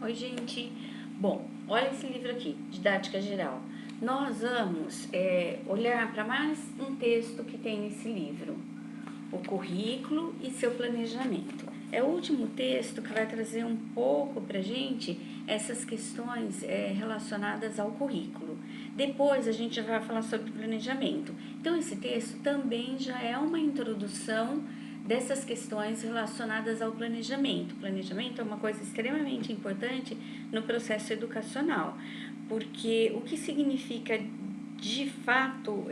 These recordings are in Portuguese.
Oi, gente. Bom, olha esse livro aqui, Didática Geral. Nós vamos olhar para mais um texto que tem nesse livro, o currículo e seu planejamento. É o último texto que vai trazer um pouco para a gente essas questões relacionadas ao currículo. Depois a gente vai falar sobre planejamento. Então, esse texto também já é uma introdução dessas questões relacionadas ao planejamento. O planejamento é uma coisa extremamente importante no processo educacional, porque o que significa de fato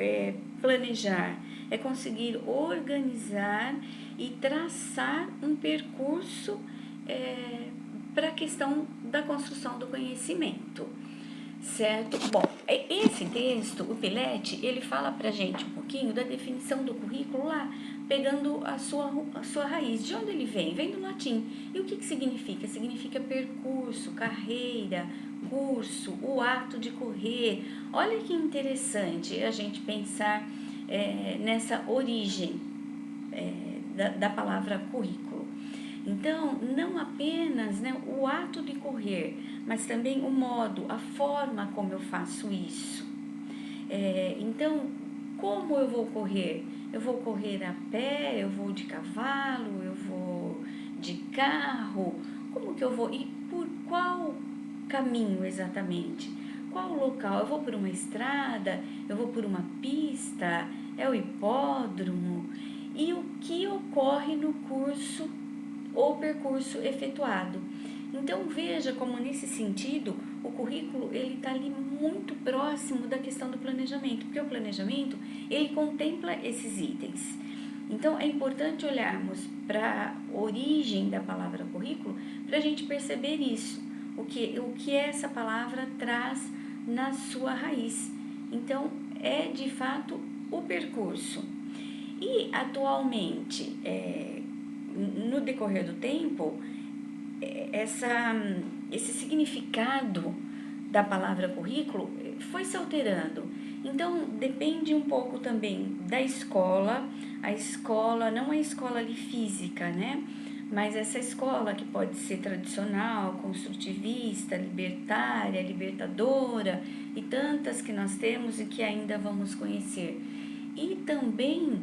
planejar? É conseguir organizar e traçar um percurso para a questão da construção do conhecimento, certo? Bom, esse texto, o Pilete, ele fala pra gente um pouquinho da definição do currículo lá, pegando a sua raiz. De onde ele vem? Vem do latim. E o que significa? Significa percurso, carreira, curso, o ato de correr. Olha que interessante a gente pensar nessa origem da palavra currículo. Então, não apenas o ato de correr, mas também o modo, a forma como eu faço isso. Então, como eu vou correr? Eu vou correr a pé, eu vou de cavalo, eu vou de carro? Como que eu vou? E por qual caminho exatamente? Qual local? Eu vou por uma estrada? Eu vou por uma pista? É o hipódromo? E o que ocorre no curso ou percurso efetuado? Então veja como nesse sentido o currículo ele está ali muito próximo da questão do planejamento, porque o planejamento ele contempla esses itens. Então é importante olharmos para a origem da palavra currículo para a gente perceber isso, o que essa palavra traz na sua raiz. Então é de fato o percurso. E atualmente, no decorrer do tempo, esse significado da palavra currículo foi se alterando. Então, depende um pouco também da escola, a escola, não a escola ali física, né? Mas essa escola que pode ser tradicional, construtivista, libertária, libertadora e tantas que nós temos e que ainda vamos conhecer. E também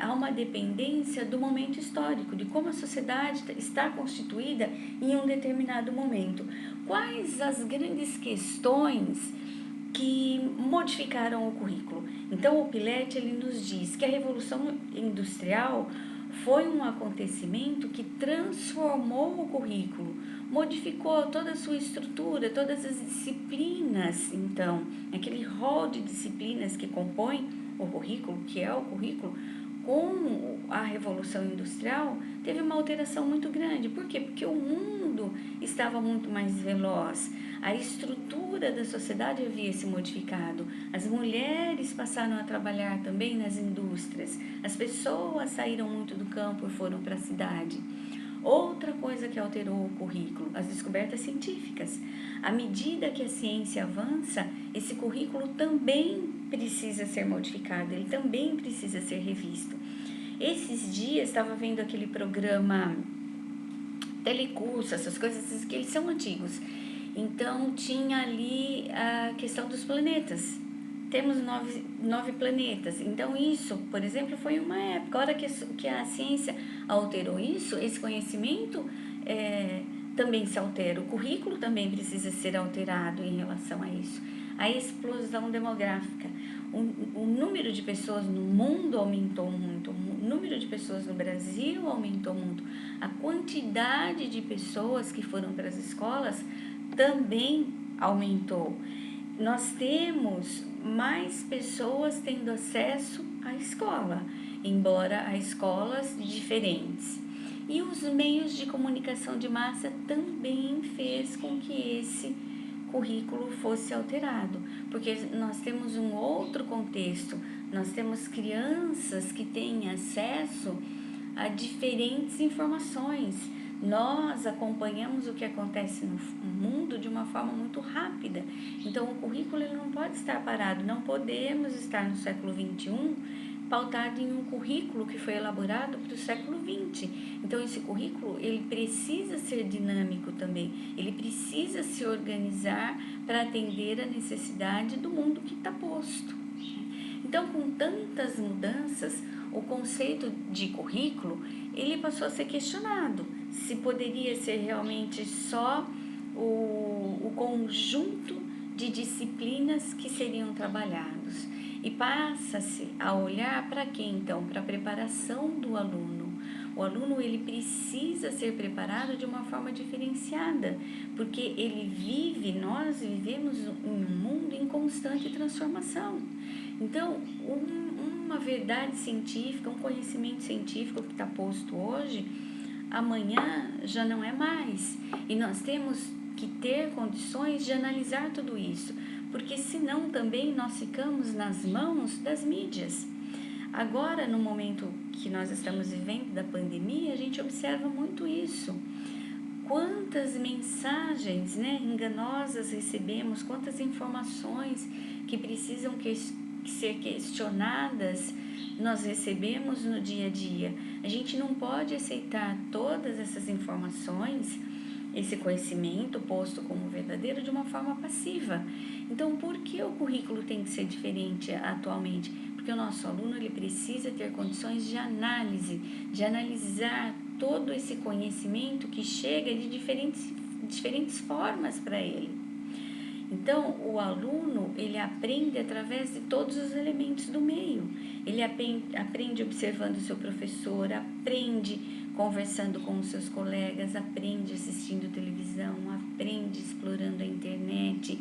há uma dependência do momento histórico, de como a sociedade está constituída em um determinado momento. Quais as grandes questões que modificaram o currículo? Então, o Pilete ele nos diz que a Revolução Industrial foi um acontecimento que transformou o currículo, modificou toda a sua estrutura, todas as disciplinas. Então, aquele rol de disciplinas que compõem o currículo, que é o currículo, com a Revolução Industrial, teve uma alteração muito grande. Por quê? Porque o mundo estava muito mais veloz, a estrutura da sociedade havia se modificado, as mulheres passaram a trabalhar também nas indústrias, as pessoas saíram muito do campo e foram para a cidade. Outra coisa que alterou o currículo, as descobertas científicas. À medida que a ciência avança, esse currículo também precisa ser modificado, ele também precisa ser revisto. Esses dias estava vendo aquele programa Telecurso, essas coisas que eles são antigos. Então tinha ali a questão dos planetas. Temos nove planetas. Então isso, por exemplo, foi uma época. A hora que a ciência alterou isso, esse conhecimento também se altera. O currículo também precisa ser alterado em relação a isso. A explosão demográfica. O número de pessoas no mundo aumentou muito, o número de pessoas no Brasil aumentou muito, a quantidade de pessoas que foram para as escolas também aumentou. Nós temos mais pessoas tendo acesso à escola, embora há escolas diferentes. E os meios de comunicação de massa também fez com que esse currículo fosse alterado, porque nós temos um outro contexto, nós temos crianças que têm acesso a diferentes informações. Nós acompanhamos o que acontece no mundo de uma forma muito rápida. Então, o currículo ele não pode estar parado. Não podemos estar no século XXI pautado em um currículo que foi elaborado para o século XX. Então, esse currículo, ele precisa ser dinâmico também, ele precisa se organizar para atender a necessidade do mundo que está posto. Então, com tantas mudanças, o conceito de currículo, ele passou a ser questionado, se poderia ser realmente só o conjunto de disciplinas que seriam trabalhados. E passa-se a olhar para quê, então? Para a preparação do aluno. O aluno, ele precisa ser preparado de uma forma diferenciada, porque ele vive, nós vivemos em um mundo em constante transformação. Então, uma verdade científica, um conhecimento científico que está posto hoje, amanhã já não é mais. E nós temos que ter condições de analisar tudo isso, porque senão também nós ficamos nas mãos das mídias. Agora, no momento que nós estamos vivendo da pandemia, a gente observa muito isso. Quantas mensagens, enganosas recebemos, quantas informações que precisam ser questionadas nós recebemos no dia a dia. A gente não pode aceitar todas essas informações, esse conhecimento posto como verdadeiro de uma forma passiva. Então, por que o currículo tem que ser diferente atualmente? Porque o nosso aluno, ele precisa ter condições de análise, de analisar todo esse conhecimento que chega de diferentes formas para ele. Então, o aluno, ele aprende através de todos os elementos do meio. Ele aprende observando o seu professor, aprende conversando com os seus colegas, aprende assistindo televisão, aprende explorando a internet,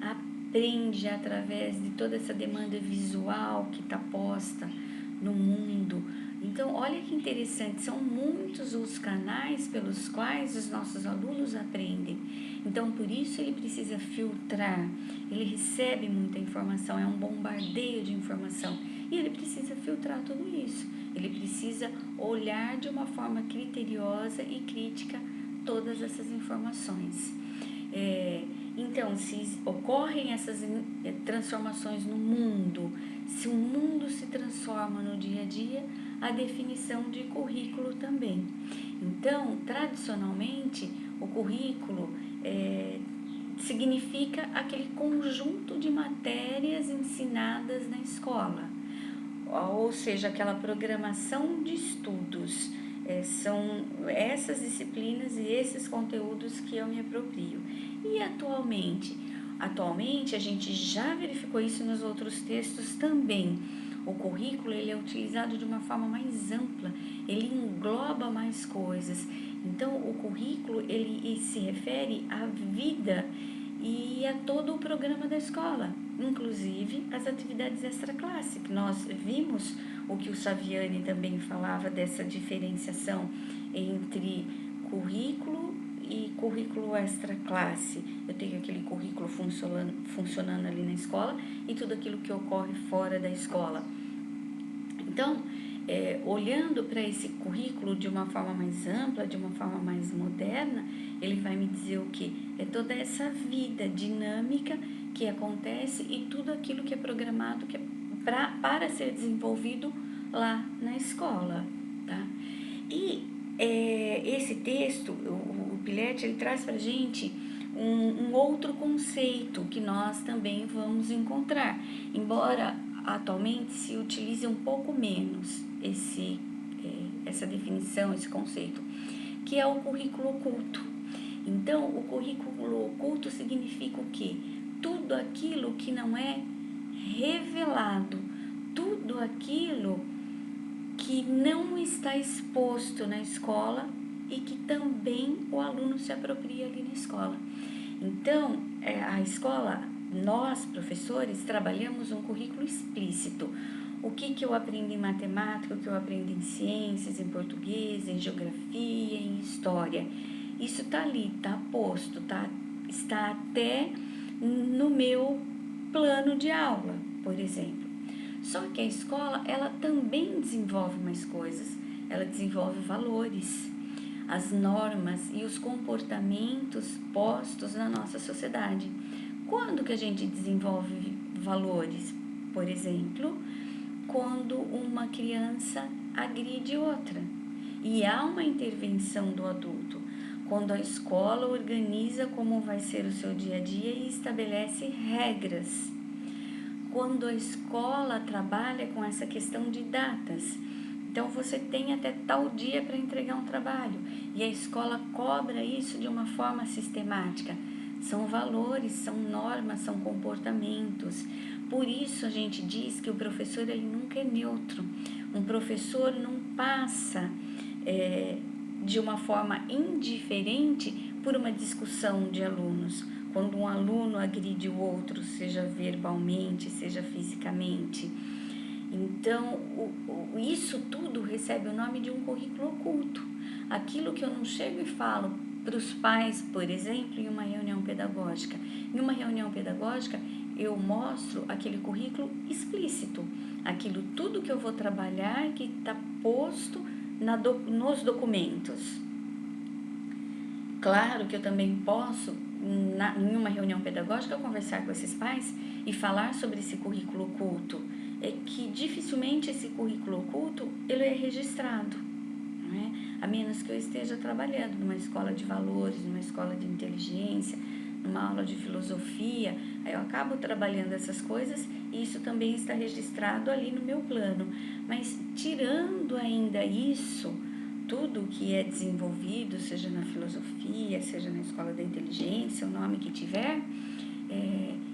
aprende através de toda essa demanda visual que está posta no mundo. Então, olha que interessante, são muitos os canais pelos quais os nossos alunos aprendem. Então, por isso ele precisa filtrar, ele recebe muita informação, é um bombardeio de informação e ele precisa filtrar tudo isso. Ele precisa olhar de uma forma criteriosa e crítica todas essas informações. Então, se ocorrem essas transformações no mundo, se o mundo se transforma no dia a dia, a definição de currículo também. Então, tradicionalmente, o currículo significa aquele conjunto de matérias ensinadas na escola, ou seja, aquela programação de estudos. São essas disciplinas e esses conteúdos que eu me aproprio. E atualmente a gente já verificou isso nos outros textos também. O currículo, ele é utilizado de uma forma mais ampla, ele engloba mais coisas. Então, o currículo, ele se refere à vida e a todo o programa da escola, inclusive as atividades extra-classe, que nós vimos o que o Saviani também falava dessa diferenciação entre currículo e currículo extra-classe. Eu tenho aquele currículo funcionando ali na escola e tudo aquilo que ocorre fora da escola. Então, olhando para esse currículo de uma forma mais ampla, de uma forma mais moderna, ele vai me dizer o quê? É toda essa vida dinâmica que acontece e tudo aquilo que é programado para ser desenvolvido lá na escola, tá? E esse texto, o Pileggi, ele traz para a gente um outro conceito que nós também vamos encontrar, embora atualmente se utilize um pouco menos essa definição, esse conceito, que é o currículo oculto. Então, o currículo oculto significa o quê? Tudo aquilo que não é revelado, tudo aquilo que não está exposto na escola e que também o aluno se apropria ali na escola. Então, a escola, nós, professores, trabalhamos um currículo explícito. O que eu aprendo em matemática, o que eu aprendo em ciências, em português, em geografia, em história. Isso está ali, está posto, está até no meu plano de aula, por exemplo. Só que a escola, ela também desenvolve mais coisas, ela desenvolve valores, as normas e os comportamentos postos na nossa sociedade. Quando que a gente desenvolve valores? Por exemplo, quando uma criança agride outra. E há uma intervenção do adulto, quando a escola organiza como vai ser o seu dia a dia e estabelece regras. Quando a escola trabalha com essa questão de datas. Então, você tem até tal dia para entregar um trabalho e a escola cobra isso de uma forma sistemática. São valores, são normas, são comportamentos. Por isso, a gente diz que o professor ele nunca é neutro. Um professor não passa de uma forma indiferente por uma discussão de alunos. Quando um aluno agride o outro, seja verbalmente, seja fisicamente. Então, isso tudo recebe o nome de um currículo oculto. Aquilo que eu não chego e falo para os pais, por exemplo, em uma reunião pedagógica. Em uma reunião pedagógica, eu mostro aquele currículo explícito. Aquilo tudo que eu vou trabalhar que está posto nos documentos. Claro que eu também posso, em uma reunião pedagógica, conversar com esses pais e falar sobre esse currículo oculto. É que dificilmente esse currículo oculto ele é registrado, não é? A menos que eu esteja trabalhando numa escola de valores, numa escola de inteligência, numa aula de filosofia, aí eu acabo trabalhando essas coisas e isso também está registrado ali no meu plano. Mas tirando ainda isso, tudo que é desenvolvido, seja na filosofia, seja na escola da inteligência, o nome que tiver,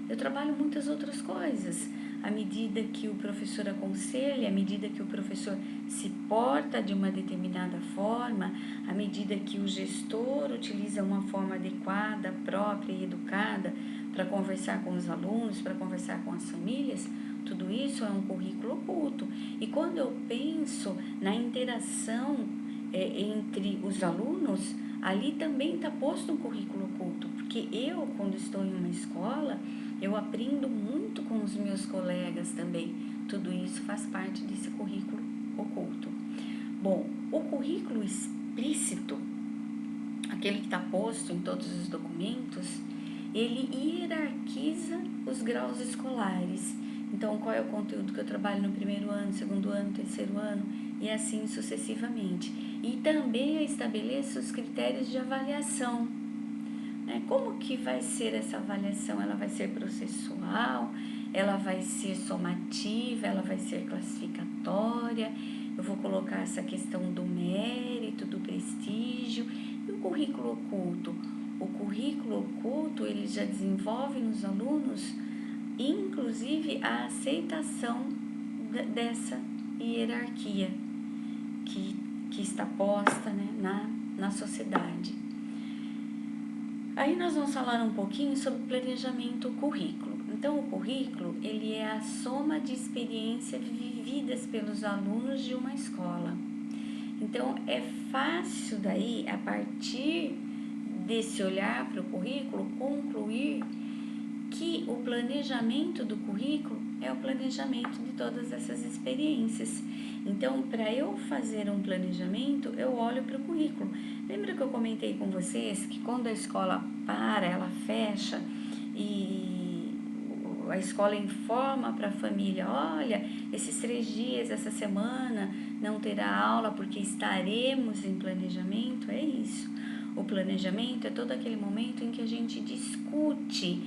eu trabalho muitas outras coisas. À medida que o professor aconselha, à medida que o professor se porta de uma determinada forma, à medida que o gestor utiliza uma forma adequada, própria e educada para conversar com os alunos, para conversar com as famílias, tudo isso é um currículo oculto. E quando eu penso na interação entre os alunos, ali também está posto um currículo oculto, porque eu, quando estou em uma escola, eu aprendo muito com os meus colegas também. Tudo isso faz parte desse currículo oculto. Bom, o currículo explícito, aquele que está posto em todos os documentos, ele hierarquiza os graus escolares. Então, qual é o conteúdo que eu trabalho no primeiro ano, segundo ano, terceiro ano e assim sucessivamente. E também estabeleço os critérios de avaliação. Como que vai ser essa avaliação? Ela vai ser processual, ela vai ser somativa, ela vai ser classificatória, eu vou colocar essa questão do mérito, do prestígio e o currículo oculto. O currículo oculto, ele já desenvolve nos alunos, inclusive, a aceitação dessa hierarquia que está posta, na sociedade. Aí nós vamos falar um pouquinho sobre planejamento currículo. Então, o currículo, ele é a soma de experiências vividas pelos alunos de uma escola. Então, é fácil daí, a partir desse olhar para o currículo, concluir que o planejamento do currículo é o planejamento de todas essas experiências. Então, para eu fazer um planejamento, eu olho para o currículo. Lembra que eu comentei com vocês que quando a escola ela fecha e a escola informa para a família, olha, esses 3 dias, essa semana, não terá aula porque estaremos em planejamento? É isso. O planejamento é todo aquele momento em que a gente discute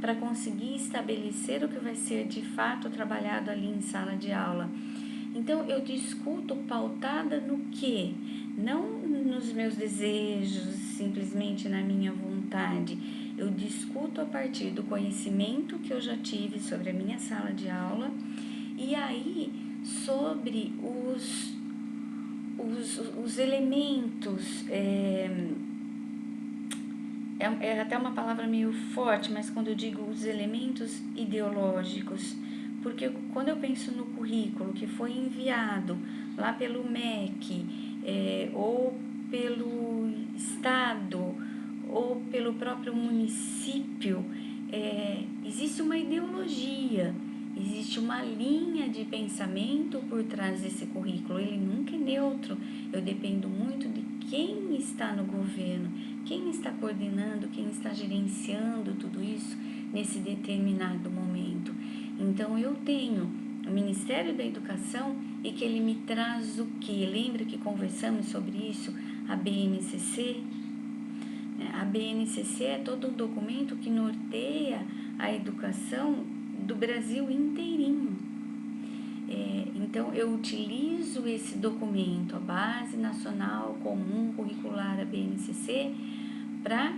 para conseguir estabelecer o que vai ser de fato trabalhado ali em sala de aula. Então, eu discuto pautada no quê? Não nos meus desejos, simplesmente na minha vontade. Eu discuto a partir do conhecimento que eu já tive sobre a minha sala de aula e aí sobre os elementos, é até uma palavra meio forte, mas quando eu digo os elementos ideológicos, porque quando eu penso no currículo que foi enviado lá pelo MEC, ou pelo Estado, ou pelo próprio município, existe uma ideologia, existe uma linha de pensamento por trás desse currículo. Ele nunca é neutro. Eu dependo muito de quem está no governo, quem está coordenando, quem está gerenciando tudo isso nesse determinado momento. Então, eu tenho o Ministério da Educação, e que ele me traz o quê? Lembra que conversamos sobre isso? A BNCC? A BNCC é todo um documento que norteia a educação do Brasil inteirinho. Então, eu utilizo esse documento, a Base Nacional Comum Curricular, a BNCC, para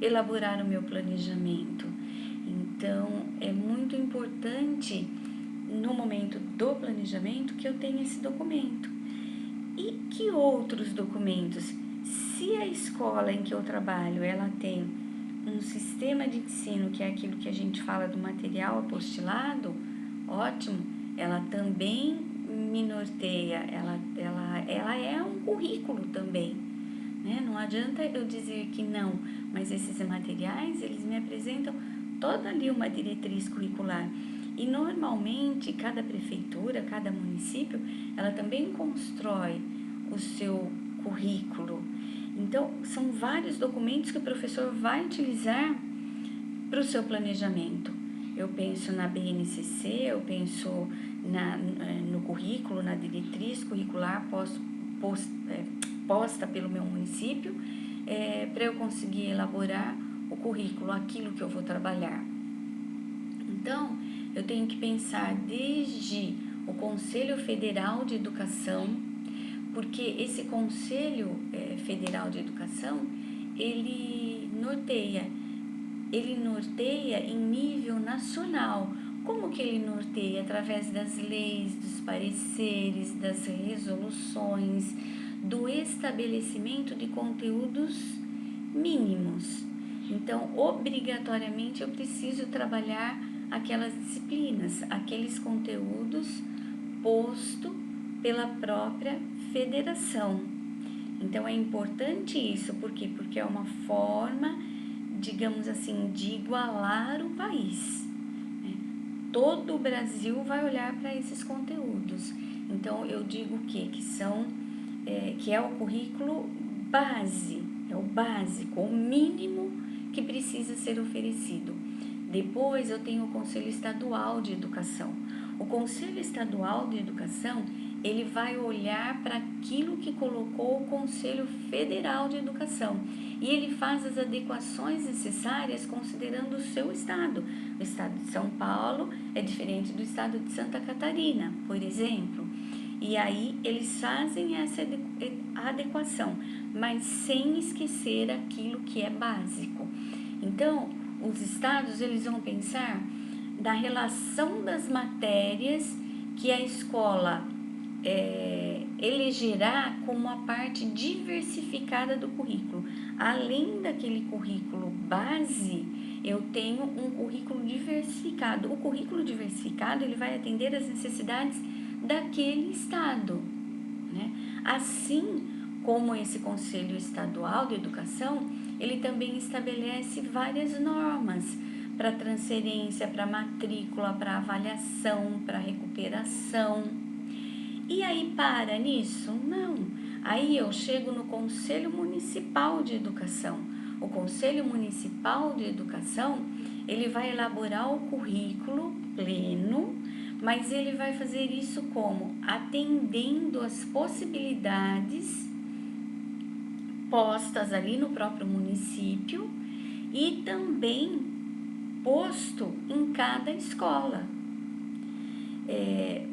elaborar o meu planejamento. Então, é muito importante, no momento do planejamento, que eu tenha esse documento. E que outros documentos? Se a escola em que eu trabalho, ela tem um sistema de ensino, que é aquilo que a gente fala do material apostilado, ótimo, ela também me norteia, ela é um currículo também, né? Não adianta eu dizer que não, mas esses materiais, eles me apresentam toda ali uma diretriz curricular. E normalmente, cada prefeitura, cada município, ela também constrói o seu currículo. Então, são vários documentos que o professor vai utilizar para o seu planejamento. Eu penso na BNCC, eu penso no currículo, na diretriz curricular posta pelo meu município, para eu conseguir elaborar o currículo, aquilo que eu vou trabalhar. Então, eu tenho que pensar desde o Conselho Federal de Educação, porque esse Conselho Federal de Educação, ele norteia em nível nacional. Como que ele norteia? Através das leis, dos pareceres, das resoluções, do estabelecimento de conteúdos mínimos. Então, obrigatoriamente, eu preciso trabalhar aquelas disciplinas, aqueles conteúdos posto pela própria federação. Então, é importante isso, por quê? Porque é uma forma, digamos assim, de igualar o país. Todo o Brasil vai olhar para esses conteúdos. Então, eu digo que é o currículo base, é o básico, o mínimo que precisa ser oferecido. Depois, eu tenho o Conselho Estadual de Educação. O Conselho Estadual de Educação, ele vai olhar para aquilo que colocou o Conselho Federal de Educação e ele faz as adequações necessárias considerando o seu estado. O estado de São Paulo é diferente do estado de Santa Catarina, por exemplo. E aí eles fazem essa adequação, mas sem esquecer aquilo que é básico. Então, os estados, eles vão pensar da relação das matérias que a escola elegerá como a parte diversificada do currículo. Além daquele currículo base, eu tenho um currículo diversificado. O currículo diversificado, ele vai atender às necessidades daquele estado, né? Assim como esse Conselho Estadual de Educação, ele também estabelece várias normas para transferência, para matrícula, para avaliação, para recuperação. E aí para nisso? Não. Aí eu chego no Conselho Municipal de Educação. O Conselho Municipal de Educação, ele vai elaborar o currículo pleno, mas ele vai fazer isso como? Atendendo às possibilidades postas ali no próprio município e também posto em cada escola.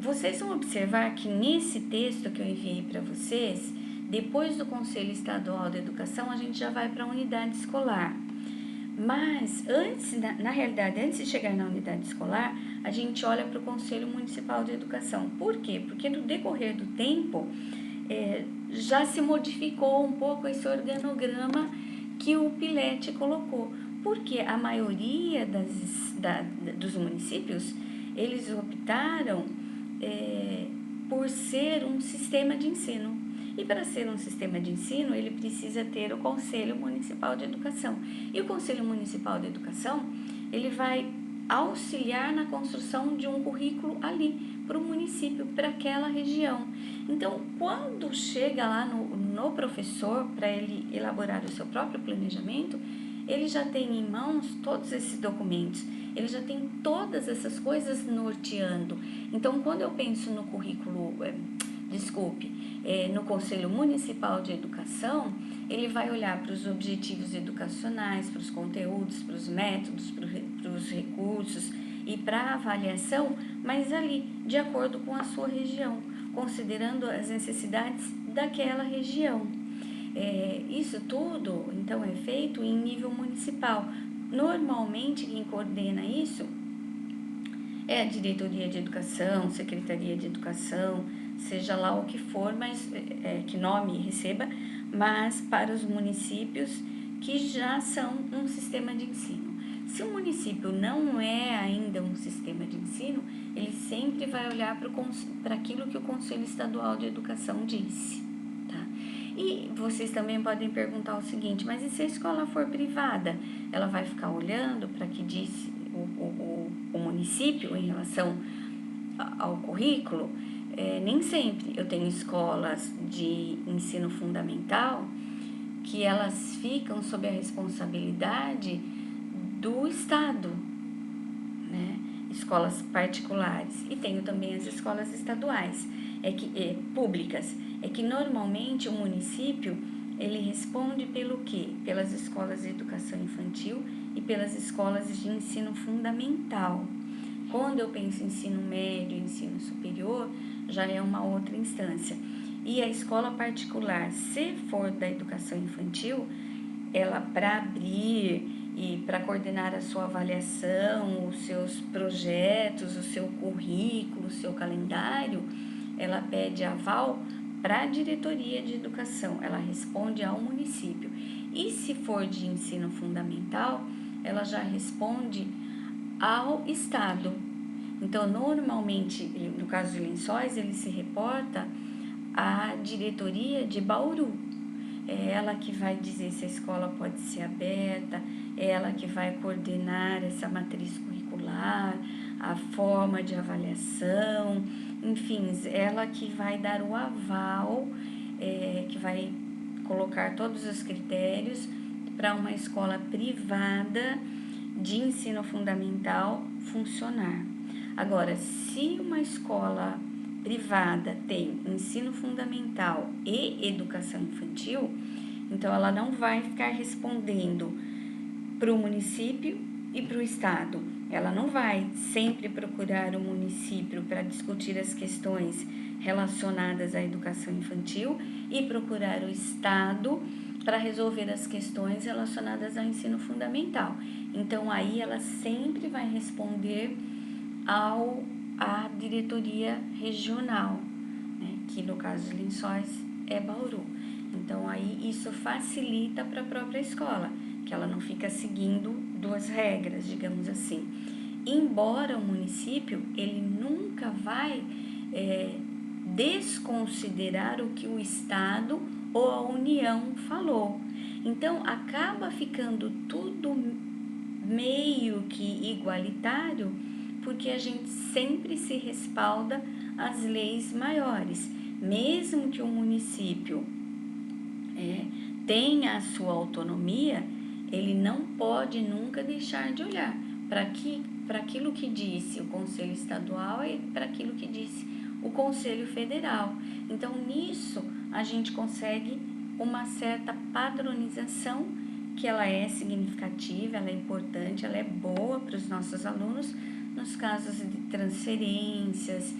Vocês vão observar que nesse texto que eu enviei para vocês, depois do Conselho Estadual de Educação, a gente já vai para a unidade escolar. Mas, na realidade, antes de chegar na unidade escolar, a gente olha para o Conselho Municipal de Educação. Por quê? Porque no decorrer do tempo, já se modificou um pouco esse organograma que o Pilete colocou. Porque a maioria dos municípios, eles optaram por ser um sistema de ensino. E para ser um sistema de ensino, ele precisa ter o Conselho Municipal de Educação. E o Conselho Municipal de Educação, ele vai auxiliar na construção de um currículo ali, para o município, para aquela região. Então, quando chega lá no professor, para ele elaborar o seu próprio planejamento, ele já tem em mãos todos esses documentos, ele já tem todas essas coisas norteando. Então, quando eu penso no currículo, no Conselho Municipal de Educação, ele vai olhar para os objetivos educacionais, para os conteúdos, para os métodos, para os recursos e para a avaliação, mas ali, de acordo com a sua região, considerando as necessidades daquela região. Isso tudo, então, é feito em nível municipal. Normalmente, quem coordena isso é a Diretoria de Educação, Secretaria de Educação, seja lá o que for, mas que nome receba, mas para os municípios que já são um sistema de ensino. Se o município não é ainda um sistema de ensino, ele sempre vai olhar para aquilo que o Conselho Estadual de Educação disse. Tá? E vocês também podem perguntar o seguinte, mas e se a escola for privada? Ela vai ficar olhando para o que disse o município em relação ao currículo? Nem sempre. Eu tenho escolas de ensino fundamental que elas ficam sob a responsabilidade do Estado, né? Escolas particulares, e tenho também as escolas estaduais, públicas. É que normalmente o município ele responde pelo quê? Pelas escolas de educação infantil e pelas escolas de ensino fundamental. Quando eu penso em ensino médio, ensino superior, já é uma outra instância. E a escola particular, se for da educação infantil, ela, para abrir e para coordenar a sua avaliação, os seus projetos, o seu currículo, o seu calendário, ela pede aval para a diretoria de educação, ela responde ao município. E se for de ensino fundamental, ela já responde ao Estado. Então, normalmente, no caso de Lençóis, ele se reporta à diretoria de Bauru. É ela que vai dizer se a escola pode ser aberta, é ela que vai coordenar essa matriz curricular, a forma de avaliação, enfim, ela que vai dar o aval, que vai colocar todos os critérios para uma escola privada de ensino fundamental funcionar. Agora, se uma escola privada tem ensino fundamental e educação infantil, então ela não vai ficar respondendo para o município e para o Estado. Ela não vai sempre procurar o município para discutir as questões relacionadas à educação infantil e procurar o Estado para resolver as questões relacionadas ao ensino fundamental. Então, aí ela sempre vai responder à diretoria regional, né, que no caso de Lençóis é Bauru. Então, aí isso facilita para a própria escola, que ela não fica seguindo duas regras, digamos assim. Embora o município, ele nunca vai desconsiderar o que o Estado ou a União falou. Então, acaba ficando tudo meio que igualitário, porque a gente sempre se respalda às leis maiores. Mesmo que o município tenha a sua autonomia, ele não pode nunca deixar de olhar para aquilo que disse o Conselho Estadual e para aquilo que disse o Conselho Federal. Então, nisso, a gente consegue uma certa padronização, que ela é significativa, ela é importante, ela é boa para os nossos alunos, nos casos de transferências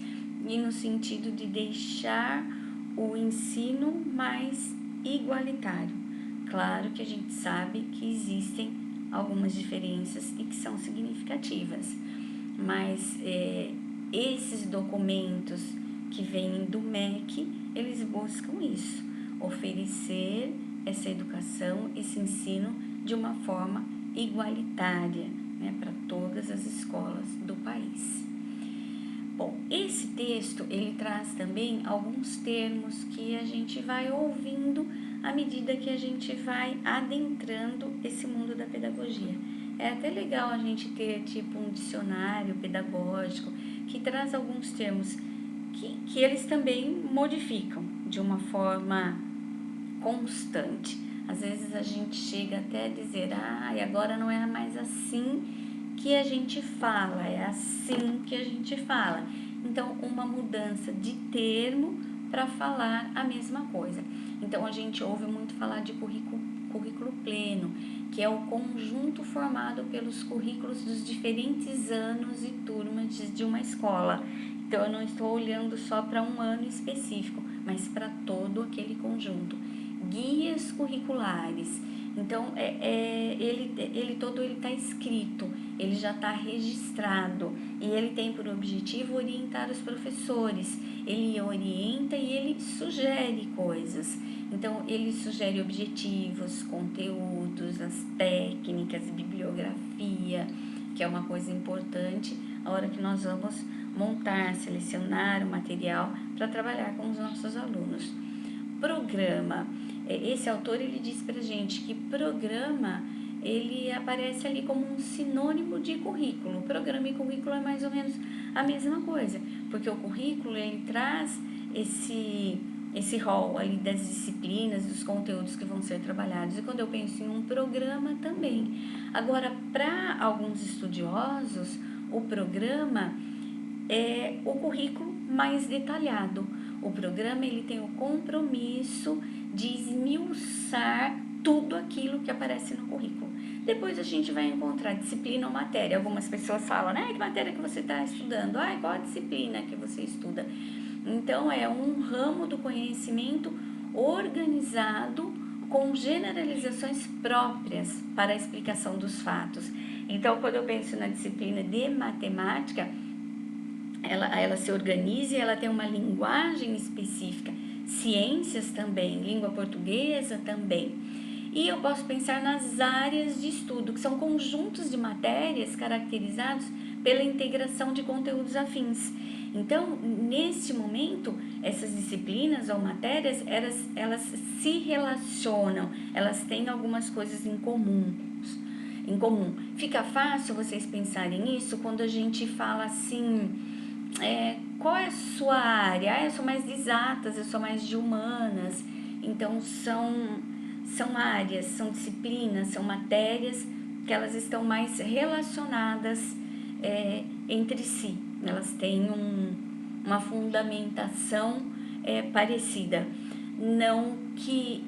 e no sentido de deixar o ensino mais igualitário. Claro que a gente sabe que existem algumas diferenças e que são significativas, mas esses documentos que vêm do MEC, eles buscam isso, oferecer essa educação, esse ensino de uma forma igualitária, né, para todas as escolas do país. Bom, esse texto, ele traz também alguns termos que a gente vai ouvindo à medida que a gente vai adentrando esse mundo da pedagogia. É até legal a gente ter tipo um dicionário pedagógico que traz alguns termos que eles também modificam de uma forma constante. Às vezes a gente chega até a dizer, e agora não é mais assim que a gente fala, é assim que a gente fala. Então, uma mudança de termo para falar a mesma coisa. Então, a gente ouve muito falar de currículo pleno, que é o conjunto formado pelos currículos dos diferentes anos e turmas de uma escola. Então, eu não estou olhando só para um ano específico, mas para todo aquele conjunto. Guias curriculares. Então, ele todo está escrito, ele já está registrado e ele tem por objetivo orientar os professores. Ele orienta e ele sugere coisas. Então, ele sugere objetivos, conteúdos, as técnicas, bibliografia, que é uma coisa importante a hora que nós vamos montar, selecionar o material para trabalhar com os nossos alunos. Programa. Esse autor, ele diz pra gente que programa, ele aparece ali como um sinônimo de currículo. Programa e currículo é mais ou menos a mesma coisa, porque o currículo, ele traz esse rol ali das disciplinas, dos conteúdos que vão ser trabalhados. E quando eu penso em um programa também. Agora, para alguns estudiosos, o programa é o currículo mais detalhado. O programa, ele tem o compromisso de esmiuçar tudo aquilo que aparece no currículo. Depois a gente vai encontrar disciplina ou matéria. Algumas pessoas falam, que matéria que você está estudando? Qual a disciplina que você estuda? Então, é um ramo do conhecimento organizado com generalizações próprias para a explicação dos fatos. Então, quando eu penso na disciplina de matemática, ela se organiza e ela tem uma linguagem específica. Ciências também, língua portuguesa também. E eu posso pensar nas áreas de estudo, que são conjuntos de matérias caracterizados pela integração de conteúdos afins. Então, neste momento, essas disciplinas ou matérias, elas se relacionam, elas têm algumas coisas em comum. Fica fácil vocês pensarem nisso quando a gente fala assim, qual é a sua área? Eu sou mais de exatas, eu sou mais de humanas. Então, são áreas, são disciplinas, são matérias que elas estão mais relacionadas entre si. Elas têm uma fundamentação parecida. Não que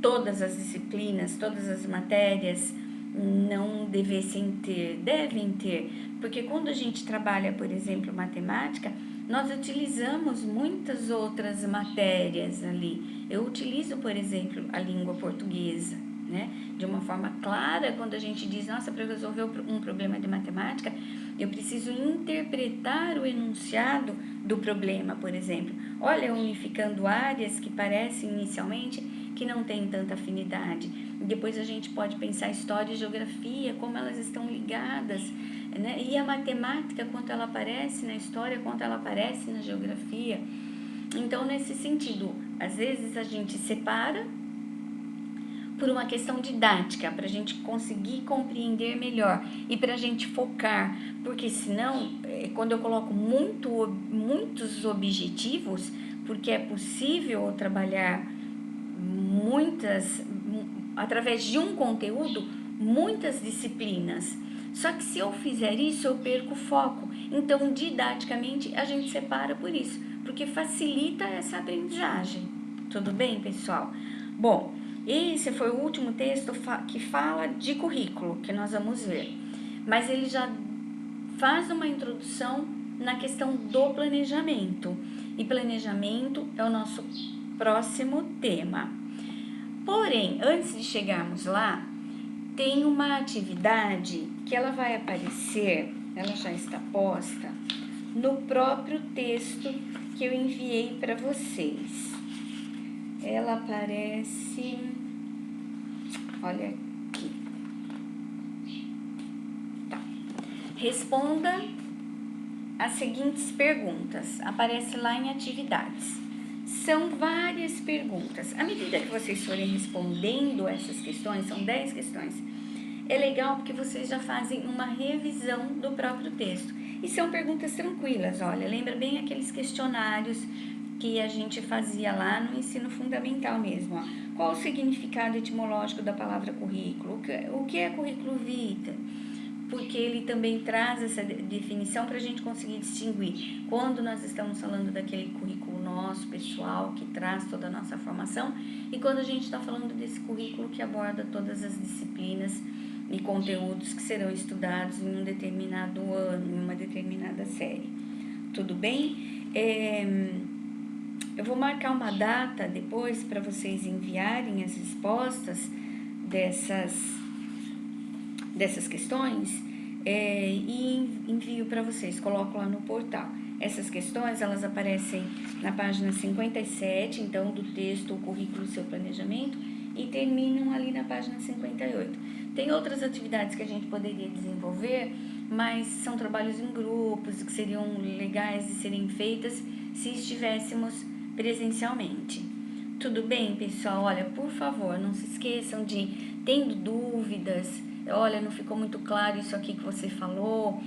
todas as disciplinas, todas as matérias não devem ter, porque quando a gente trabalha, por exemplo, matemática, nós utilizamos muitas outras matérias ali. Eu utilizo, por exemplo, a língua portuguesa, né? De uma forma clara, quando a gente diz, nossa, para resolver um problema de matemática, eu preciso interpretar o enunciado do problema, por exemplo. Olha, unificando áreas que parecem inicialmente que não têm tanta afinidade. Depois a gente pode pensar história e geografia, como elas estão ligadas, né? E a matemática, quanto ela aparece na história, quanto ela aparece na geografia. Então, nesse sentido, às vezes a gente separa por uma questão didática, para a gente conseguir compreender melhor e para a gente focar, porque senão, quando eu coloco muitos objetivos, porque é possível trabalhar através de um conteúdo, muitas disciplinas. Só que se eu fizer isso, eu perco o foco. Então, didaticamente, a gente separa por isso, porque facilita essa aprendizagem. Tudo bem, pessoal? Bom, esse foi o último texto que fala de currículo, que nós vamos ver. Mas ele já faz uma introdução na questão do planejamento. E planejamento é o nosso próximo tema. Porém, antes de chegarmos lá, tem uma atividade que ela vai aparecer, ela já está posta, no próprio texto que eu enviei para vocês. Ela aparece, olha aqui. Tá. Responda as seguintes perguntas. Aparece lá em atividades. São várias perguntas. À medida que vocês forem respondendo essas questões, são 10 questões, é legal porque vocês já fazem uma revisão do próprio texto. E são perguntas tranquilas, olha, lembra bem aqueles questionários que a gente fazia lá no ensino fundamental mesmo. Ó. Qual o significado etimológico da palavra currículo? O que é currículo vitae? Porque ele também traz essa definição para a gente conseguir distinguir quando nós estamos falando daquele currículo nosso, pessoal, que traz toda a nossa formação, e quando a gente está falando desse currículo que aborda todas as disciplinas e conteúdos que serão estudados em um determinado ano, em uma determinada série. Tudo bem? Eu vou marcar uma data depois para vocês enviarem as respostas dessas questões e envio para vocês, coloco lá no portal. Essas questões, elas aparecem na página 57, então, do texto, o currículo, seu planejamento, e terminam ali na página 58. Tem outras atividades que a gente poderia desenvolver, mas são trabalhos em grupos que seriam legais de serem feitas se estivéssemos presencialmente. Tudo bem, pessoal? Olha, por favor, não se esqueçam de, tendo dúvidas, olha, não ficou muito claro isso aqui que você falou,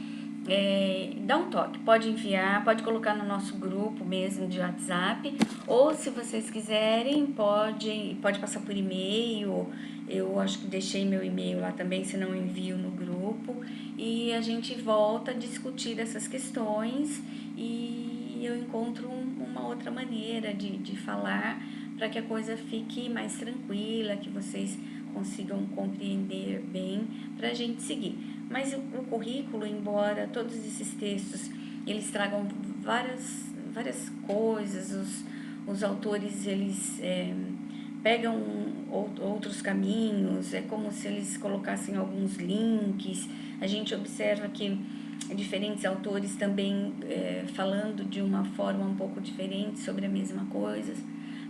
dá um toque, pode enviar, pode colocar no nosso grupo mesmo de WhatsApp, ou se vocês quiserem, pode passar por e-mail, eu acho que deixei meu e-mail lá também, se não envio no grupo, e a gente volta a discutir essas questões e eu encontro uma outra maneira de falar para que a coisa fique mais tranquila, que vocês consigam compreender bem para a gente seguir. Mas o currículo, embora todos esses textos eles tragam várias coisas, os autores eles pegam outros caminhos, é como se eles colocassem alguns links, a gente observa que diferentes autores também falando de uma forma um pouco diferente sobre a mesma coisa,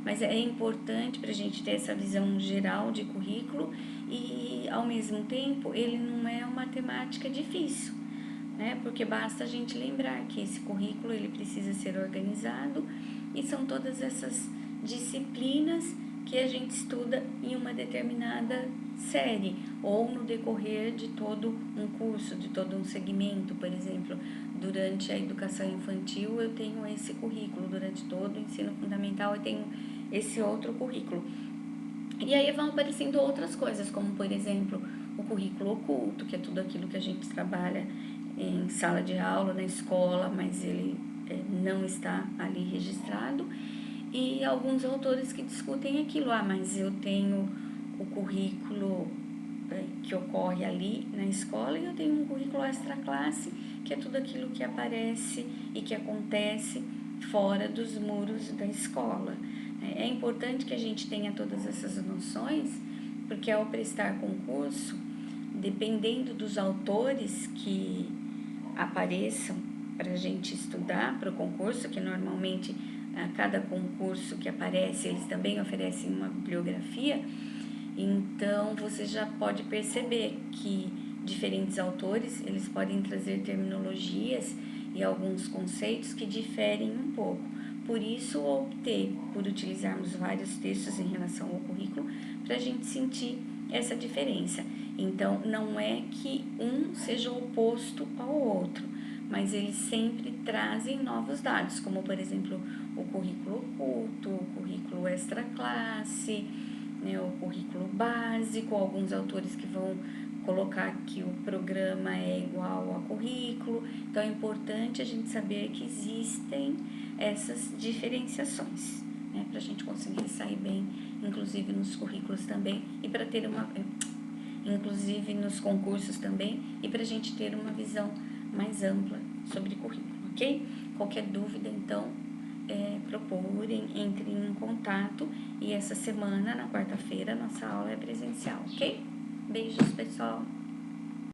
mas é importante para a gente ter essa visão geral de currículo e, ao mesmo tempo, ele não é uma temática difícil, né? Porque basta a gente lembrar que esse currículo ele precisa ser organizado e são todas essas disciplinas que a gente estuda em uma determinada série ou no decorrer de todo um curso, de todo um segmento. Por exemplo, durante a educação infantil eu tenho esse currículo, durante todo o ensino fundamental eu tenho esse outro currículo. E aí vão aparecendo outras coisas, como por exemplo o currículo oculto, que é tudo aquilo que a gente trabalha em sala de aula, na escola, mas ele não está ali registrado. E alguns autores que discutem aquilo, mas eu tenho o currículo que ocorre ali na escola e eu tenho um currículo extra classe, que é tudo aquilo que aparece e que acontece fora dos muros da escola. É importante que a gente tenha todas essas noções, porque ao prestar concurso, dependendo dos autores que apareçam para a gente estudar para o concurso, que normalmente a cada concurso que aparece, eles também oferecem uma bibliografia, então você já pode perceber que diferentes autores, eles podem trazer terminologias e alguns conceitos que diferem um pouco. Por isso, optei por utilizarmos vários textos em relação ao currículo para a gente sentir essa diferença. Então, não é que um seja oposto ao outro, mas eles sempre trazem novos dados, como, por exemplo, o currículo oculto, o currículo extra classe, né, o currículo básico, alguns autores que vão colocar que o programa é igual a currículo. Então, é importante a gente saber que existem essas diferenciações, né, para a gente conseguir sair bem, inclusive nos currículos também, e para ter inclusive nos concursos também, e para a gente ter uma visão mais ampla sobre currículo, ok? Qualquer dúvida, então, procurem, entrem em contato, e essa semana, na quarta-feira, nossa aula é presencial, ok? Beijos, pessoal!